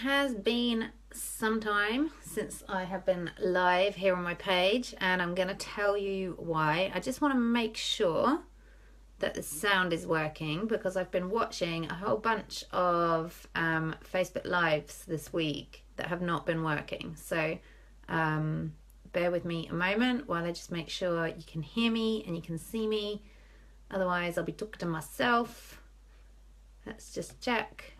has been some time since I have been live here on my page, and I'm going to tell you why. I just want to make sure that the sound is working because I've been watching a whole bunch of Facebook Lives this week that have not been working. So bear with me a moment while I just make sure you can hear me and you can see me. Otherwise, I'll be talking to myself. Let's just check.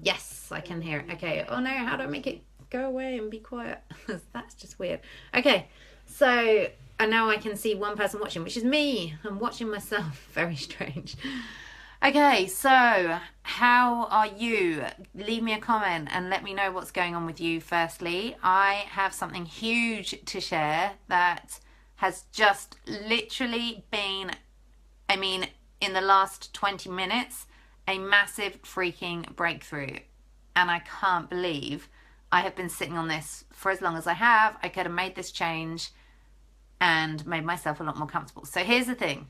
Yes, I can hear it. Okay. Oh no, how do I make it go away and be quiet? That's just weird. Okay, so and now I can see one person watching, which is me. I'm watching myself. Very strange. Okay, so how are you? Leave me a comment and let me know what's going on with you. Firstly, I have something huge to share that has just literally been, in the last 20 minutes, a massive freaking breakthrough. And I can't believe I have been sitting on this for as long as I have. I could have made this change and made myself a lot more comfortable. So here's the thing.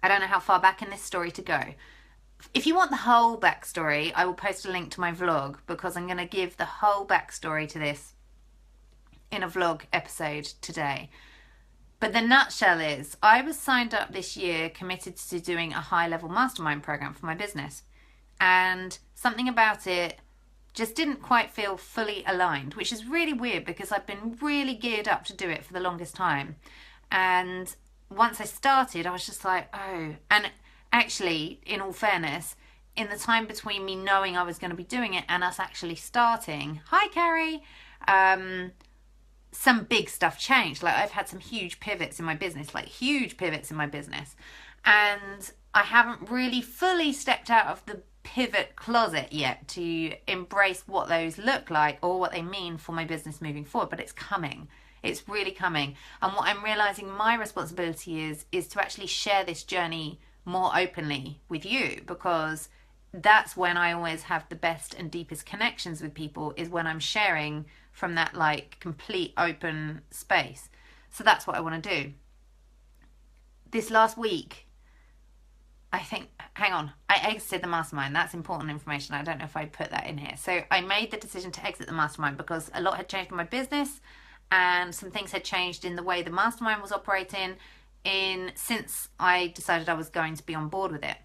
I don't know how far back in this story to go. If you want the whole backstory, I will post a link to my vlog because I'm going to give the whole backstory to this in a vlog episode today. But the nutshell is, I was signed up this year, committed to doing a high-level mastermind program for my business. And something about it just didn't quite feel fully aligned, which is really weird because I've been really geared up to do it for the longest time. And once I started, I was just like, oh. And actually, in all fairness, in the time between me knowing I was going to be doing it and us actually starting, hi Carrie, some big stuff changed. Like I've had some huge pivots in my business, and I haven't really fully stepped out of the pivot closet yet to embrace what those look like or what they mean for my business moving forward, but it's coming. It's really coming. And what I'm realizing my responsibility is to actually share this journey more openly with you, because that's when I always have the best and deepest connections with people, is when I'm sharing from that like complete open space. So that's what I want to do. This last week, I exited the mastermind. That's important information. I don't know if I put that in here. So I made the decision to exit the mastermind because a lot had changed in my business and some things had changed in the way the mastermind was operating since I decided I was going to be on board with it.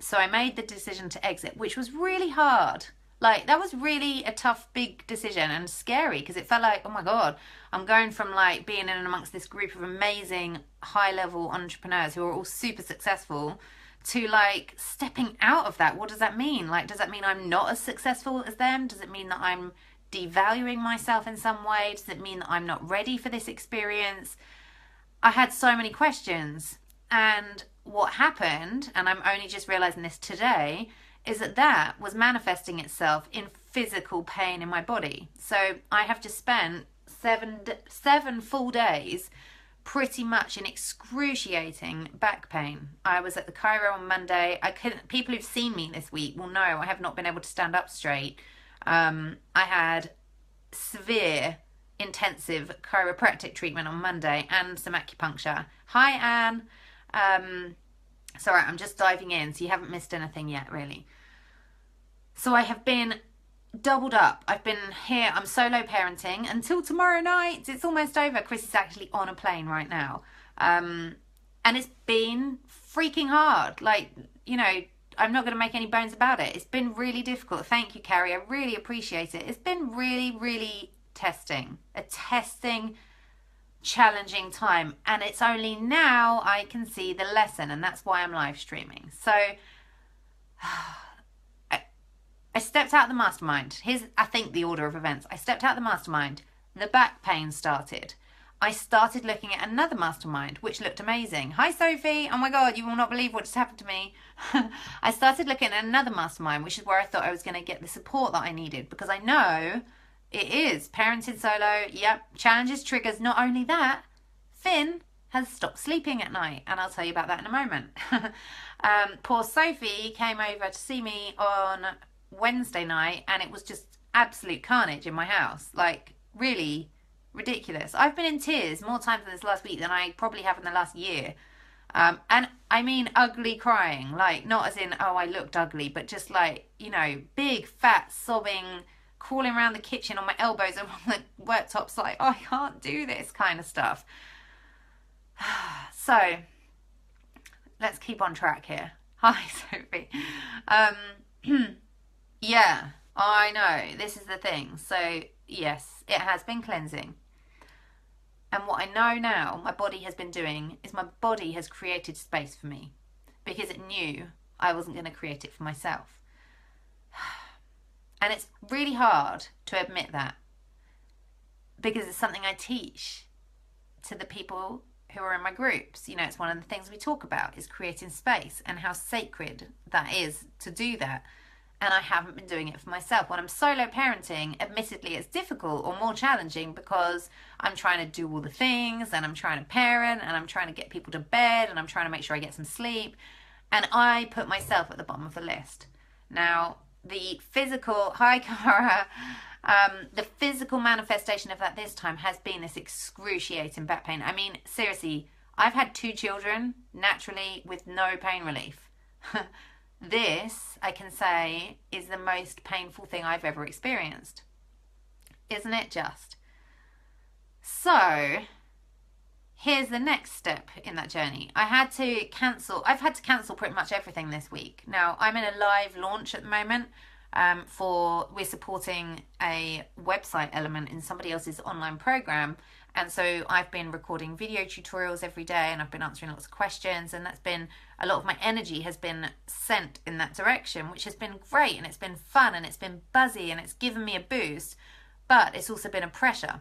So I made the decision to exit, which was really hard. Like that was really a tough, big decision and scary because it felt like, oh my God, I'm going from like being in and amongst this group of amazing high-level entrepreneurs who are all super successful to like stepping out of that. What does that mean? Like, does that mean I'm not as successful as them? Does it mean that I'm devaluing myself in some way? Does it mean that I'm not ready for this experience? I had so many questions, and what happened, and I'm only just realizing this today, is that was manifesting itself in physical pain in my body. So I have just spent seven full days pretty much in excruciating back pain. I was at the chiro on Monday. People who've seen me this week will know I have not been able to stand up straight. I had severe intensive chiropractic treatment on Monday and some acupuncture. Hi Anne. Sorry, I'm just diving in, so you haven't missed anything yet, really. So I have been doubled up. I've been here, I'm solo parenting until tomorrow night. It's almost over. Chris is actually on a plane right now. And it's been freaking hard. Like, I'm not going to make any bones about it. It's been really difficult. Thank you, Carrie. I really appreciate it. It's been really, really a testing, challenging time. And it's only now I can see the lesson, and that's why I'm live streaming. So I stepped out of the mastermind. Here's, I think, the order of events. I stepped out of the mastermind. The back pain started. I started looking at another mastermind, which looked amazing. Hi, Sophie. Oh my God, you will not believe what just happened to me. I started looking at another mastermind, which is where I thought I was going to get the support that I needed, because I know it is parenting solo. Yep. Challenges, triggers. Not only that, Finn has stopped sleeping at night, and I'll tell you about that in a moment. Poor Sophie came over to see me on Wednesday night, and it was just absolute carnage in my house. Like, really ridiculous. I've been in tears more times in this last week than I probably have in the last year. And I mean ugly crying, like not as in, oh, I looked ugly, but just like, you know, big, fat, sobbing, crawling around the kitchen on my elbows and on the worktops, like, oh, I can't do this kind of stuff. So, let's keep on track here. Hi, Sophie. Yeah, I know, this is the thing. So, yes, it has been cleansing. And what I know now my body has been doing is my body has created space for me because it knew I wasn't going to create it for myself. And it's really hard to admit that because it's something I teach to the people who are in my groups. You know, it's one of the things we talk about is creating space and how sacred that is to do that. And I haven't been doing it for myself. When I'm solo parenting, admittedly, it's difficult or more challenging because I'm trying to do all the things and I'm trying to parent and I'm trying to get people to bed and I'm trying to make sure I get some sleep. And I put myself at the bottom of the list. Now, the physical, hi Cara, the physical manifestation of that this time has been this excruciating back pain. I mean, seriously, I've had 2 children naturally with no pain relief. This, I can say, is the most painful thing I've ever experienced. Isn't it just? So, here's the next step in that journey. I've had to cancel pretty much everything this week. Now, I'm in a live launch at the moment we're supporting a website element in somebody else's online program. And so I've been recording video tutorials every day and I've been answering lots of questions, and that's been a lot of my energy has been sent in that direction, which has been great and it's been fun and it's been buzzy and it's given me a boost, but it's also been a pressure.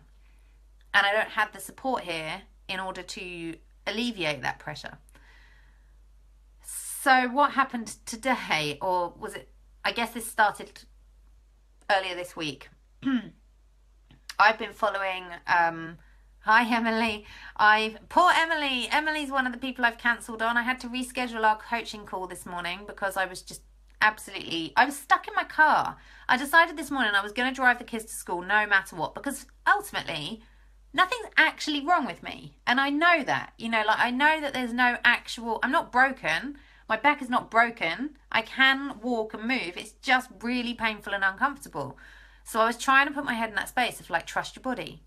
And I don't have the support here in order to alleviate that pressure. So what happened today, or was it, I guess this started earlier this week. I've been following hi Emily. Poor Emily. Emily's one of the people I've cancelled on. I had to reschedule our coaching call this morning because I was just I was stuck in my car. I decided this morning I was going to drive the kids to school no matter what, because ultimately nothing's actually wrong with me. And I know that, you know, like I know that there's no actual, I'm not broken. My back is not broken. I can walk and move. It's just really painful and uncomfortable. So I was trying to put my head in that space of like, trust your body.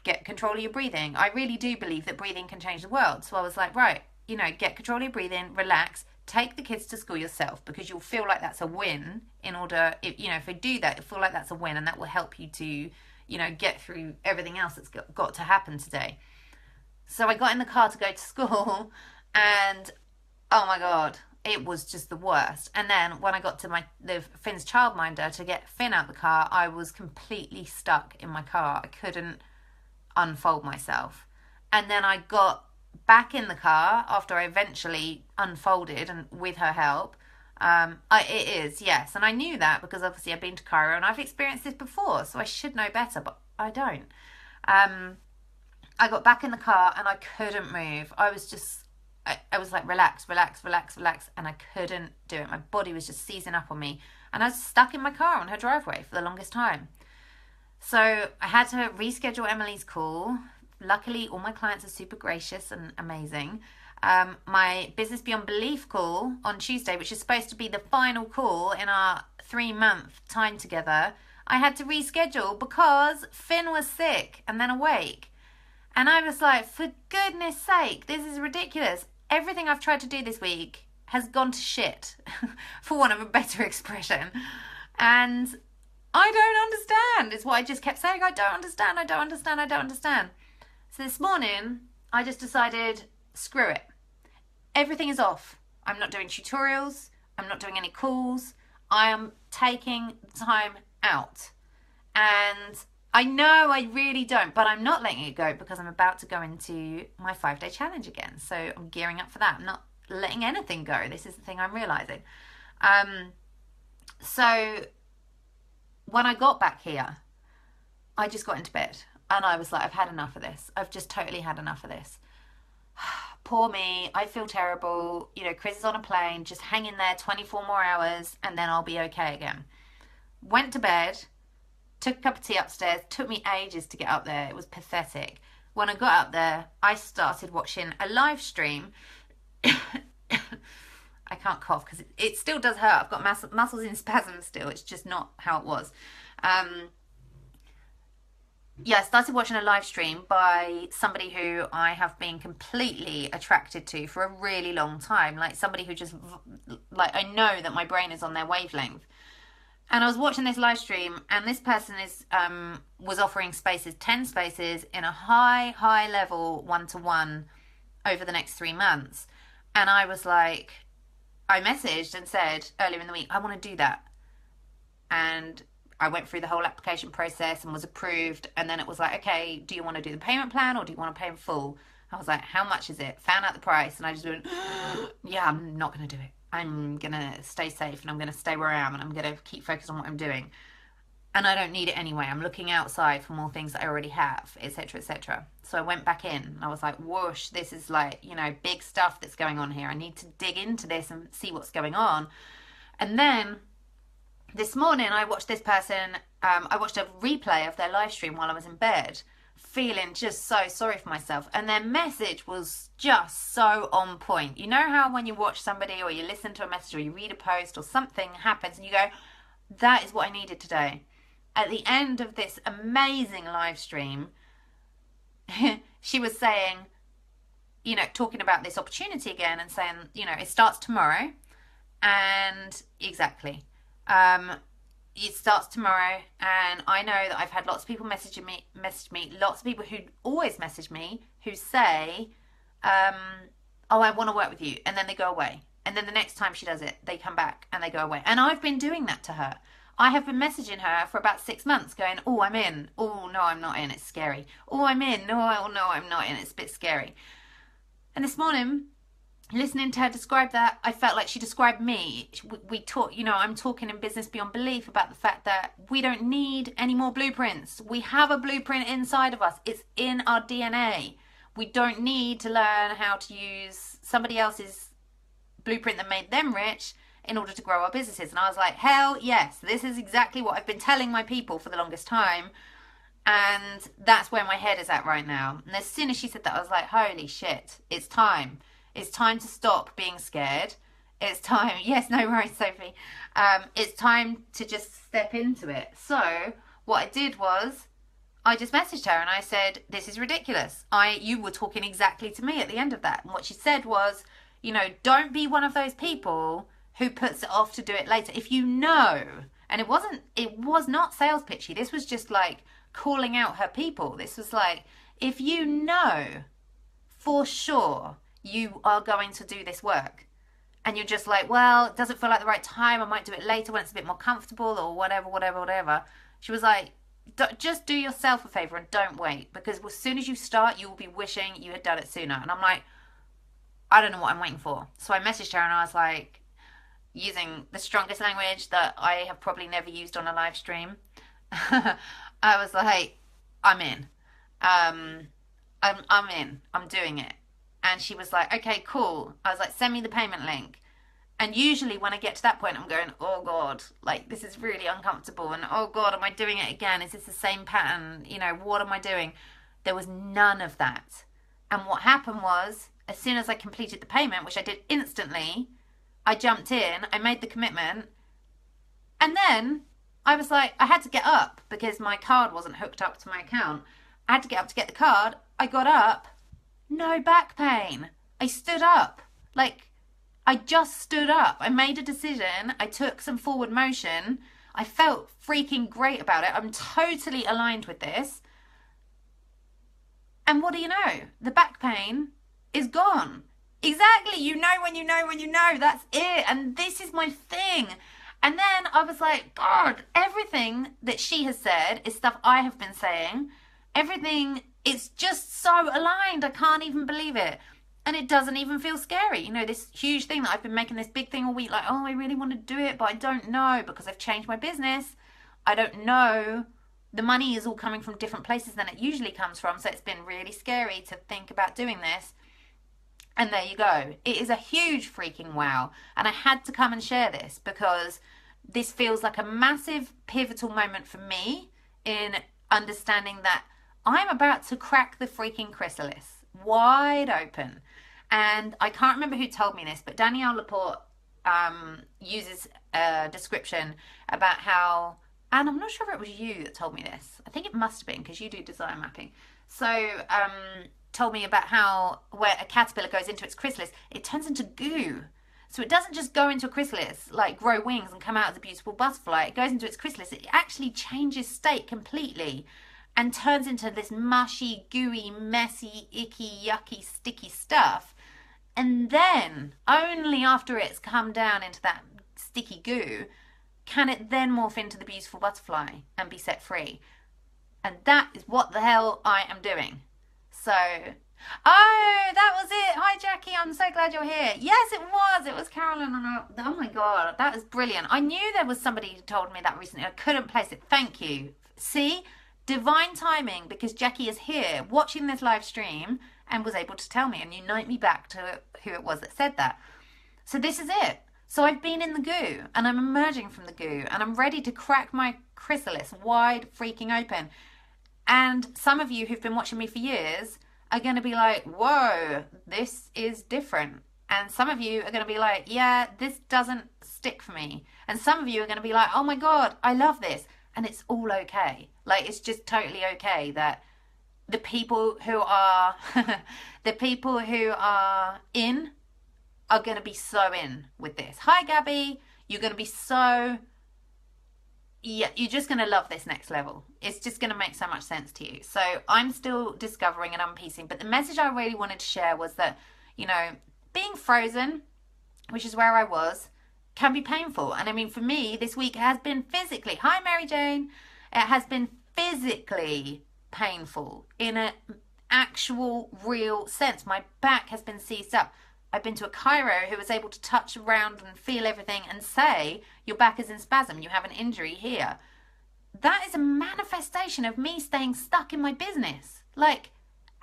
Get control of your breathing. I really do believe that breathing can change the world. So I was like, right, you know, get control of your breathing, relax, take the kids to school yourself, because you'll feel like that's a win in order, if you do that, you'll feel like that's a win and that will help you to, you know, get through everything else that's got to happen today. So I got in the car to go to school and oh my God, it was just the worst. And then when I got to Finn's childminder to get Finn out the car, I was completely stuck in my car. I couldn't unfold myself. And then I got back in the car after I eventually unfolded and with her help. It is, yes. And I knew that because obviously I've been to Cairo and I've experienced this before, so I should know better, but I don't. I got back in the car and I couldn't move. I was like, relax, and I couldn't do it. My body was just seizing up on me. And I was stuck in my car on her driveway for the longest time. So I had to reschedule Emily's call. Luckily, all my clients are super gracious and amazing. My Business Beyond Belief call on Tuesday, which is supposed to be the final call in our 3-month time together, I had to reschedule because Finn was sick and then awake. And I was like, for goodness sake, this is ridiculous. Everything I've tried to do this week has gone to shit, for want of a better expression. And I don't understand, is what I just kept saying. I don't understand. So this morning, I just decided, screw it. Everything is off. I'm not doing tutorials. I'm not doing any calls. I am taking time out. And I know I really don't, but I'm not letting it go because I'm about to go into my 5-day challenge again. So I'm gearing up for that. I'm not letting anything go. This is the thing I'm realizing. So when I got back here, I just got into bed and I was like, I've had enough of this. I've just totally had enough of this. Poor me. I feel terrible. You know, Chris is on a plane, just hang in there 24 more hours and then I'll be okay again. Went to bed. Took a cup of tea upstairs. Took me ages to get up there. It was pathetic. When I got up there, I started watching a live stream I can't cough because it still does hurt. I've got muscles in spasms still. It's just not how it was. Yeah, I started watching a live stream by somebody who I have been completely attracted to for a really long time. Like somebody who just, like, I know that my brain is on their wavelength. And I was watching this live stream, and this person was offering spaces, 10 spaces in a high level 1-to-1 over the next 3 months. And I was like, I messaged and said earlier in the week, I want to do that. And I went through the whole application process and was approved. And then it was like, okay, do you want to do the payment plan or do you want to pay in full? I was like, how much is it? Found out the price. And I just went, yeah, I'm not going to do it. I'm going to stay safe and I'm going to stay where I am and I'm going to keep focused on what I'm doing. And I don't need it anyway. I'm looking outside for more things that I already have, etc., etc. So I went back in and I was like, whoosh, this is like, you know, big stuff that's going on here. I need to dig into this and see what's going on. And then this morning I watched this person, I watched a replay of their live stream while I was in bed, feeling just so sorry for myself. And their message was just so on point. You know how when you watch somebody or you listen to a message or you read a post or something happens and you go, that is what I needed today. At the end of this amazing live stream, she was saying, you know, talking about this opportunity again and saying, you know, it starts tomorrow. And exactly. It starts tomorrow, and I know that I've had lots of people message me, lots of people who always message me who say, oh, I want to work with you, and then they go away. And then the next time she does it, they come back and they go away. And I've been doing that to her. I have been messaging her for about 6 months going, oh, I'm in. Oh, no, I'm not in. It's scary. Oh, I'm in. No, I'm not in. It's a bit scary. And this morning, listening to her describe that, I felt like she described me. We talk, you know, I'm talking in Business Beyond Belief about the fact that we don't need any more blueprints. We have a blueprint inside of us. It's in our DNA. We don't need to learn how to use somebody else's blueprint that made them rich in order to grow our businesses. And I was like, hell yes, this is exactly what I've been telling my people for the longest time. And that's where my head is at right now. And as soon as she said that, I was like, holy shit, it's time. It's time to stop being scared. It's time. Yes, no worries, Sophie. It's time to just step into it. So what I did was I just messaged her and I said, this is ridiculous. You were talking exactly to me at the end of that. And what she said was, you know, don't be one of those people who puts it off to do it later. If you know, and it was not sales pitchy. This was just like calling out her people. This was like, if you know for sure you are going to do this work and you're just like, well, it doesn't feel like the right time, I might do it later when it's a bit more comfortable or whatever. She was like, just do yourself a favor and don't wait, because as soon as you start, you will be wishing you had done it sooner. And I'm like, I don't know what I'm waiting for. So I messaged her and I was like, using the strongest language that I have probably never used on a live stream, I was like, I'm in. I'm in. I'm doing it. And she was like, okay, cool. I was like, send me the payment link. And usually when I get to that point, I'm going, oh God, like this is really uncomfortable. And oh God, am I doing it again? Is this the same pattern? You know, what am I doing? There was none of that. And what happened was, as soon as I completed the payment, which I did instantly, I jumped in, I made the commitment. And then I was like, I had to get up because my card wasn't hooked up to my account. I had to get up to get the card. I got up. No back pain. I stood up. Like, I just stood up. I made a decision. I took some forward motion. I felt freaking great about it. I'm totally aligned with this. And what do you know? The back pain is gone. Exactly. You know when you know when you know. That's it. And this is my thing. And then I was like, God, everything that she has said is stuff I have been saying. Everything, it's just so aligned. I can't even believe it. And it doesn't even feel scary. You know, this huge thing that I've been making this big thing all week, like, oh, I really want to do it, but I don't know because I've changed my business. I don't know. The money is all coming from different places than it usually comes from. So it's been really scary to think about doing this. And there you go. It is a huge freaking wow. And I had to come and share this because this feels like a massive pivotal moment for me in understanding that I'm about to crack the freaking chrysalis wide open. And I can't remember who told me this, but Danielle Laporte uses a description about how, and I'm not sure if it was you that told me this. I think it must have been, because you do design mapping. So told me about how where a caterpillar goes into its chrysalis, it turns into goo. So it doesn't just go into a chrysalis, like grow wings and come out as a beautiful butterfly. It goes into its chrysalis. It actually changes state completely and turns into this mushy, gooey, messy, icky, yucky, sticky stuff. And then, only after it's come down into that sticky goo, can it then morph into the beautiful butterfly and be set free. And that is what the hell I am doing. So, oh, that was it. Hi, Jackie. I'm so glad you're here. Yes, it was. It was Carolyn. Oh, my God. That is brilliant. I knew there was somebody who told me that recently. I couldn't place it. Thank you. See? Divine timing, because Jackie is here watching this live stream and was able to tell me and unite me back to who it was that said that. So this is it. So I've been in the goo and I'm emerging from the goo and I'm ready to crack my chrysalis wide freaking open. And some of you who've been watching me for years are going to be like, whoa, this is different. And some of you are going to be like, yeah, this doesn't stick for me. And some of you are going to be like, oh my God, I love this. And it's all okay. Like, it's just totally okay that the people who are in are going to be so in with this. Hi, Gabby. You're going to be so, yeah, you're just going to love this next level. It's just going to make so much sense to you. So I'm still discovering and unpiecing. But the message I really wanted to share was that, you know, being frozen, which is where I was, can be painful. And I mean, for me, this week has been physically, hi, Mary Jane. It has been physically painful in an actual real sense. My back has been seized up. I've been to a chiro who was able to touch around and feel everything and say, your back is in spasm, you have an injury here. That is a manifestation of me staying stuck in my business. Like,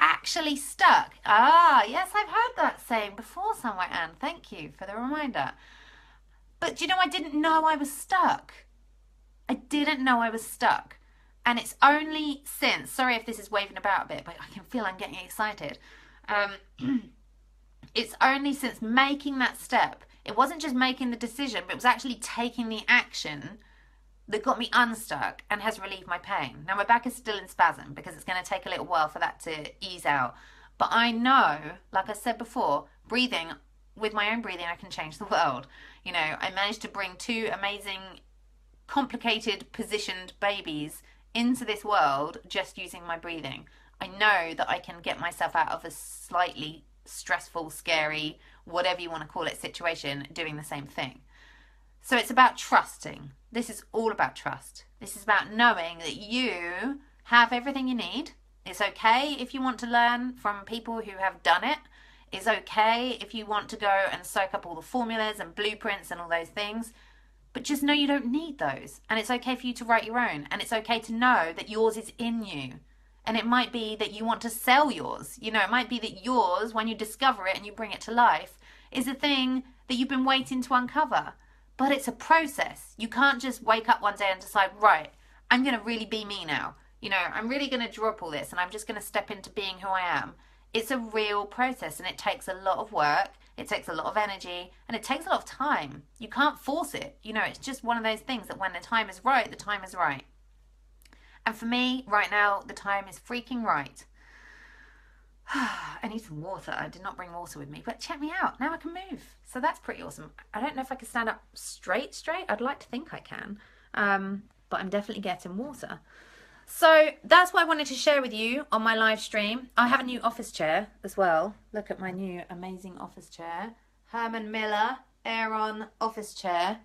actually stuck. Ah, yes, I've heard that saying before somewhere, Anne. Thank you for the reminder. But do you know, I didn't know I was stuck. I didn't know I was stuck. And it's only since, sorry if this is waving about a bit, but I can feel I'm getting excited. It's only since making that step, it wasn't just making the decision, but it was actually taking the action that got me unstuck and has relieved my pain. Now, my back is still in spasm because it's going to take a little while for that to ease out. But I know, like I said before, breathing, with my own breathing, I can change the world. You know, I managed to bring two amazing, complicated, positioned babies into this world just using my breathing. I know that I can get myself out of a slightly stressful, scary, whatever you want to call it, situation doing the same thing. So it's about trusting. This is all about trust. This is about knowing that you have everything you need. It's okay if you want to learn from people who have done it. It's okay if you want to go and soak up all the formulas and blueprints and all those things. But just know you don't need those. And it's okay for you to write your own. And it's okay to know that yours is in you. And it might be that you want to sell yours. You know, it might be that yours, when you discover it and you bring it to life, is a thing that you've been waiting to uncover. But it's a process. You can't just wake up one day and decide, right, I'm going to really be me now. You know, I'm really going to drop all this and I'm just going to step into being who I am. It's a real process and it takes a lot of work. It takes a lot of energy and it takes a lot of time. You can't force it. You know, it's just one of those things that when the time is right, the time is right. And for me, right now, the time is freaking right. I need some water. I did not bring water with me, but check me out. Now I can move. So that's pretty awesome. I don't know if I can stand up straight. I'd like to think I can, but I'm definitely getting water. So that's what I wanted to share with you on my live stream. I have a new office chair as well. Look at my new amazing office chair. Herman Miller Aeron office chair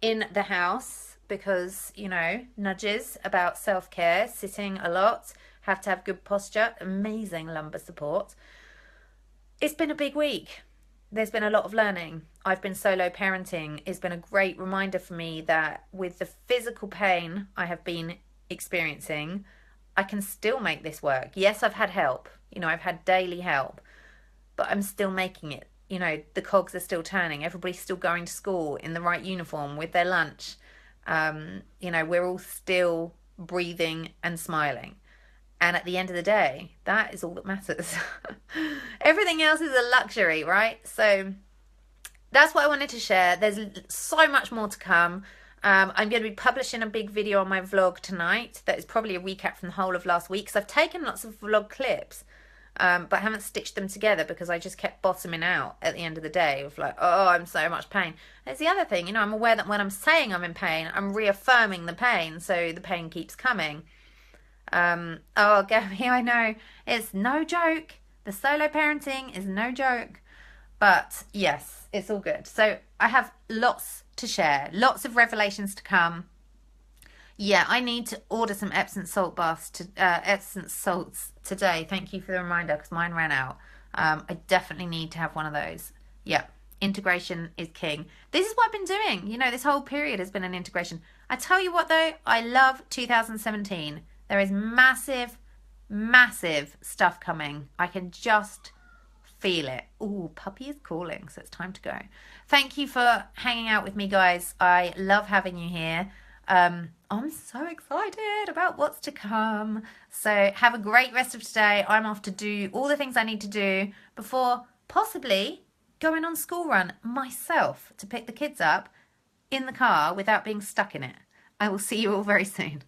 in the house because, you know, nudges about self-care, sitting a lot, have to have good posture, amazing lumbar support. It's been a big week. There's been a lot of learning. I've been solo parenting. It's been a great reminder for me that with the physical pain I have been experiencing, I can still make this work. Yes, I've had help. You know, I've had daily help, but I'm still making it. You know, the cogs are still turning. Everybody's still going to school in the right uniform with their lunch. You know, we're all still breathing and smiling. And at the end of the day, that is all that matters. Everything else is a luxury, right? So that's what I wanted to share. There's so much more to come. I'm going to be publishing a big video on my vlog tonight. That is probably a recap from the whole of last week. So I've taken lots of vlog clips, but haven't stitched them together because I just kept bottoming out at the end of the day with like, oh, I'm so much pain. There's the other thing, you know, I'm aware that when I'm saying I'm in pain, I'm reaffirming the pain, so the pain keeps coming. Oh, Gabby, I know. It's no joke. The solo parenting is no joke. But yes, it's all good. So I have lots to share, lots of revelations to come. Yeah, I need to order some Epsom salt baths to Epsom salts today. Thank you for the reminder because mine ran out. I definitely need to have one of those. Yeah, integration is king. This is what I've been doing. You know, this whole period has been an integration. I tell you what though, I love 2017. There is massive, massive stuff coming. I can just feel it. Ooh, puppy is calling, so it's time to go. Thank you for hanging out with me, guys. I love having you here. I'm so excited about what's to come. So have a great rest of today. I'm off to do all the things I need to do before possibly going on school run myself to pick the kids up in the car without being stuck in it. I will see you all very soon.